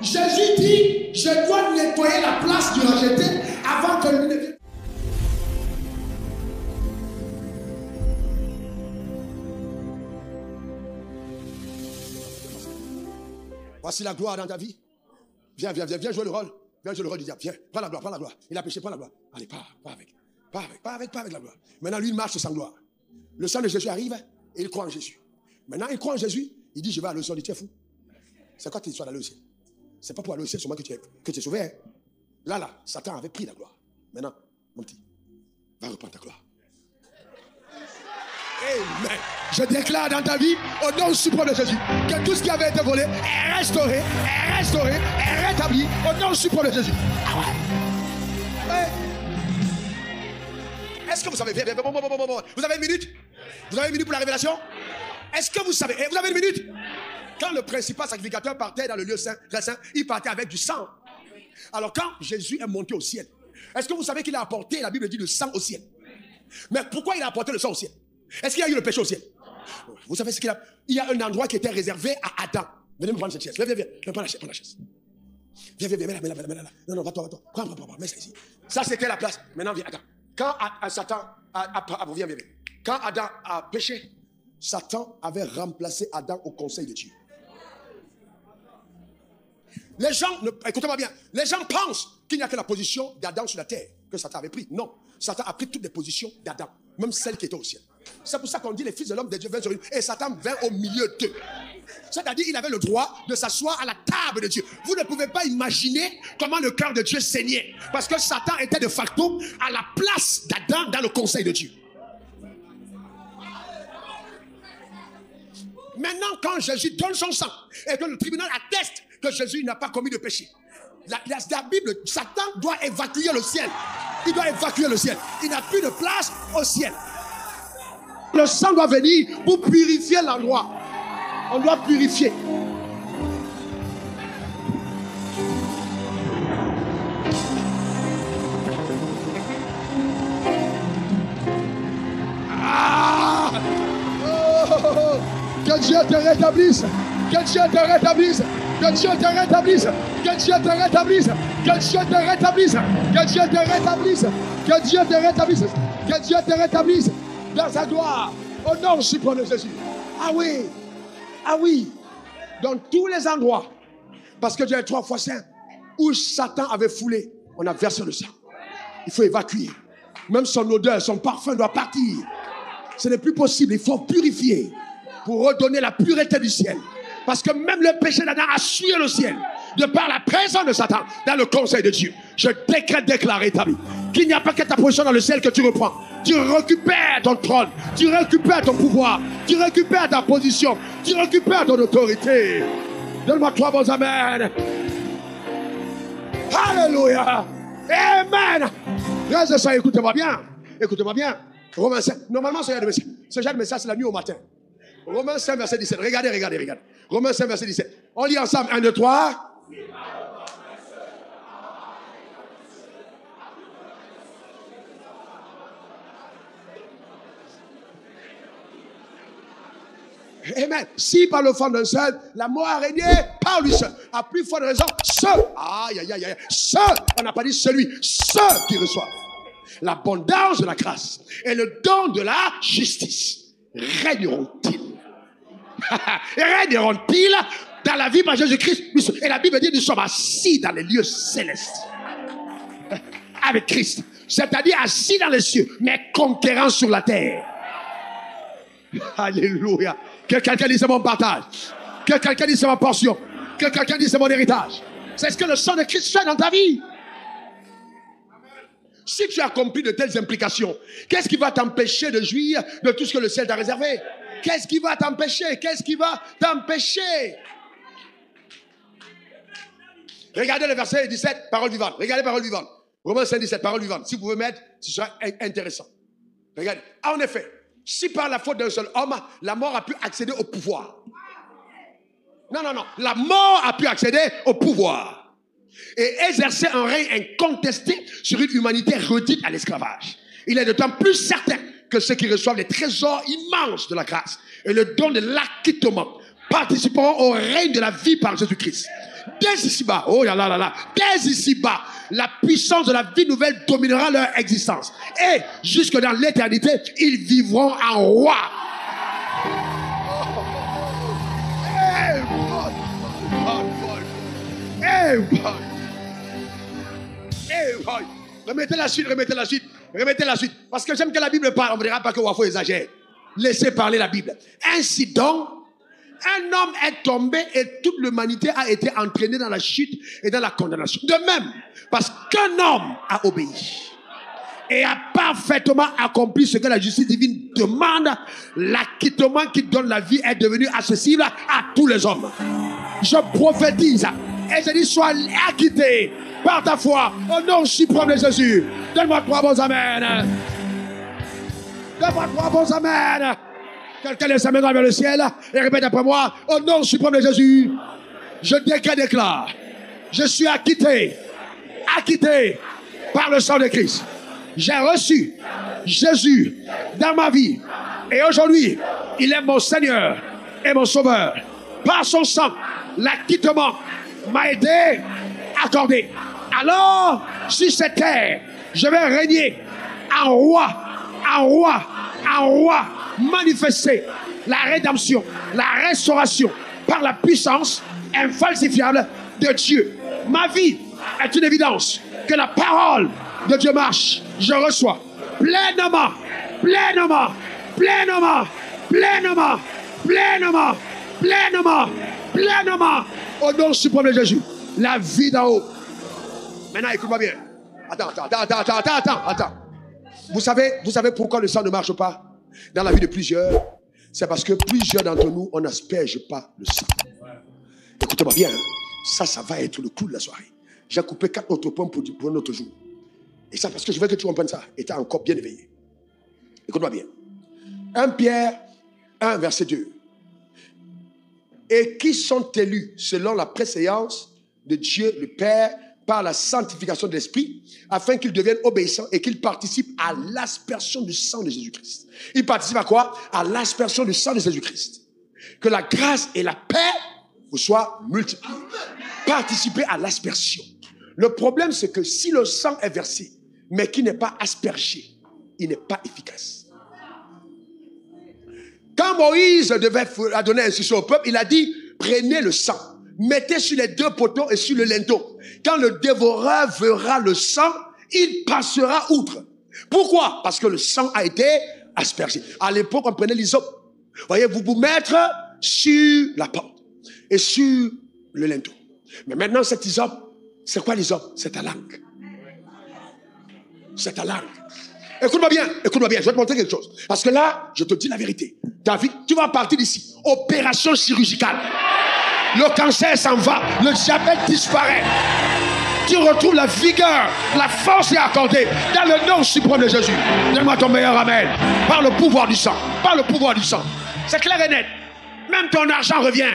Jésus dit, je dois nettoyer la place du rejeté avant que lui ne vienne. Voici la gloire dans ta vie. Viens jouer le rôle. Viens jouer le rôle du diable. Viens, prends la gloire. Il a péché, prends la gloire. Allez, pas avec la gloire. Maintenant, lui, il marche sans gloire. Le sang de Jésus arrive et il croit en Jésus. Maintenant, il croit en Jésus. Il dit, je vais aller au ciel. Il dit, tu es fou. C'est quoi cette histoire d'aller au ciel? C'est pas pour aller au ciel seulement que tu es sauvé. Hein? Là, Satan avait pris la gloire. Maintenant, mon petit, va reprendre ta gloire. Amen. Je déclare dans ta vie, au nom suprême de Jésus, que tout ce qui avait été volé est restauré, est rétabli, au nom suprême de Jésus. Ah ouais. Est-ce que vous savez, vous avez une minute? Vous avez une minute pour la révélation? Est-ce que vous savez, vous avez une minute? Quand le principal sacrificateur partait dans le lieu saint, il partait avec du sang. Alors quand Jésus est monté au ciel, est-ce que vous savez qu'il a apporté, la Bible dit, le sang au ciel? Mais pourquoi il a apporté le sang au ciel? Est-ce qu'il y a eu le péché au ciel? Vous savez ce qu'il y a? Il y a un endroit qui était réservé à Adam. Venez me prendre cette chaise. Viens. Prends la chaise. Viens, mets là. Non, va-toi. Prends, mets ça ici. Ça, c'était la place. Maintenant, viens, Adam. Quand Satan viens. Quand Adam a péché, Satan avait remplacé Adam au conseil de Dieu. Les gens, écoutez-moi bien, les gens pensent qu'il n'y a que la position d'Adam sur la terre que Satan avait pris. Non, Satan a pris toutes les positions d'Adam, même celles qui étaient au ciel. C'est pour ça qu'on dit les fils de l'homme de Dieu viennent sur une, et Satan vint au milieu d'eux. C'est-à-dire il avait le droit de s'asseoir à la table de Dieu. Vous ne pouvez pas imaginer comment le cœur de Dieu saignait. Parce que Satan était de facto à la place d'Adam dans le conseil de Dieu. Maintenant, quand Jésus donne son sang et que le tribunal atteste que Jésus n'a pas commis de péché, la Bible, Satan doit évacuer le ciel. Il doit évacuer le ciel. Il n'a plus de place au ciel. Le sang doit venir pour purifier l'endroit. On doit purifier. Que Dieu te rétablisse. Que Dieu te rétablisse. Que Dieu te rétablisse. Que Dieu te rétablisse. Que Dieu te rétablisse. Que Dieu te rétablisse. Que Dieu te rétablisse. Que Dieu te rétablisse dans sa gloire. Au nom suprême de Jésus. Ah oui. Dans tous les endroits. Parce que Dieu est 3 fois saint. Où Satan avait foulé, on a versé le sang. Il faut évacuer. Même son odeur, son parfum doit partir. Ce n'est plus possible. Il faut purifier pour redonner la pureté du ciel. Parce que même le péché d'Adam a suivi le ciel. De par la présence de Satan dans le conseil de Dieu. Je déclare établi qu'il n'y a pas que ta position dans le ciel que tu reprends. Tu récupères ton trône. Tu récupères ton pouvoir. Tu récupères ta position. Tu récupères ton autorité. Donne-moi 3 bons amen. Alléluia. Amen. Frères et sœurs, écoutez-moi bien. Écoutez-moi bien. Romains 5. Normalement, ce genre de message, c'est la nuit au matin. Romains 5, verset 17. Regardez. Romains 5, verset 17. On lit ensemble. 1, 2, 3. Amen. Si par le fond d'un seul, la mort a régné par lui seul. À plus forte raison, ceux. Aïe. Ceux, on n'a pas dit celui. Ceux qui reçoivent l'abondance de la grâce et le don de la justice régneront-ils? Régneront-ils dans la vie par Jésus-Christ? Et la Bible dit nous sommes assis dans les lieux célestes avec Christ. C'est-à-dire assis dans les cieux, mais conquérants sur la terre. Alléluia. Que quelqu'un dise c'est mon partage. Que quelqu'un dise c'est ma portion. Que quelqu'un dise c'est mon héritage. C'est ce que le sang de Christ fait dans ta vie. Si tu as compris de telles implications, qu'est-ce qui va t'empêcher de jouir de tout ce que le ciel t'a réservé? Qu'est-ce qui va t'empêcher? Qu'est-ce qui va t'empêcher? Regardez le verset 17, parole vivante. Regardez parole vivante. Romains 5, 17, parole vivante. Si vous pouvez mettre, ce sera intéressant. Regardez. En effet, si par la faute d'un seul homme, la mort a pu accéder au pouvoir. Non. La mort a pu accéder au pouvoir. Et exercer un règne incontesté sur une humanité réduite à l'esclavage. Il est d'autant plus certain que ceux qui reçoivent les trésors immenses de la grâce et le don de l'acquittement participeront au règne de la vie par Jésus-Christ. dès ici-bas, oh là là là là, dès ici-bas, la puissance de la vie nouvelle dominera leur existence. Et jusque dans l'éternité, ils vivront en roi. Remettez la suite, remettez la suite, remettez la suite. Parce que j'aime que la Bible parle, on ne dira pas que Wafo exagère. Laissez parler la Bible. Ainsi donc, un homme est tombé et toute l'humanité a été entraînée dans la chute et dans la condamnation. De même, parce qu'un homme a obéi et a parfaitement accompli ce que la justice divine demande, l'acquittement qui donne la vie est devenu accessible à tous les hommes. Je prophétise et je dis, sois acquitté par ta foi au nom suprême de Jésus. Donne-moi 3 bons amen. Donne-moi 3 bons amen. Quelqu'un lève sa main vers le ciel et répète après moi, au nom suprême de Jésus, je déclare, je suis acquitté par le sang de Christ. J'ai reçu Jésus dans ma vie et aujourd'hui, il est mon Seigneur et mon Sauveur. Par son sang, l'acquittement m'a été accordé. Alors, sur cette terre, je vais régner en roi, manifester la rédemption, la restauration par la puissance infalsifiable de Dieu. Ma vie est une évidence que la parole de Dieu marche. Je reçois pleinement, au nom suprême de Jésus, la vie d'en haut. Maintenant, écoute-moi bien. Attends. Vous savez pourquoi le sang ne marche pas dans la vie de plusieurs? C'est parce que plusieurs d'entre nous, on n'asperge pas le sang. Écoutez-moi bien. Ça va être le clou de la soirée. J'ai coupé 4 autres points pour un autre jour. Et ça, parce que je veux que tu comprennes ça. Et tu es encore bien éveillé. Écoute-moi bien. 1 Pierre 1, verset 2. Et qui sont élus selon la préséance de Dieu le Père par la sanctification de l'Esprit, afin qu'ils deviennent obéissants et qu'ils participent à l'aspersion du sang de Jésus-Christ. Ils participent à quoi? À l'aspersion du sang de Jésus-Christ. Que la grâce et la paix vous soient multipliées. Participez à l'aspersion. Le problème, c'est que si le sang est versé, mais qui n'est pas aspergé, il n'est pas efficace. Quand Moïse devait donner instruction au peuple, il a dit, prenez le sang, mettez sur les 2 poteaux et sur le linteau. Quand le dévoreur verra le sang, il passera outre. Pourquoi? Parce que le sang a été aspergé. À l'époque, on prenait l'hysope. Voyez, vous mettre sur la porte et sur le linteau. Mais maintenant, cet hysope, c'est quoi l'hysope? C'est ta langue. C'est ta langue. Écoute-moi bien, je vais te montrer quelque chose. Parce que là, je te dis la vérité. David, tu vas partir d'ici. Opération chirurgicale. Le cancer s'en va, le diabète disparaît. Tu retrouves la vigueur, la force est accordée dans le nom suprême de Jésus. Donne-moi ton meilleur amen. Par le pouvoir du sang. Par le pouvoir du sang. C'est clair et net. Même ton argent revient.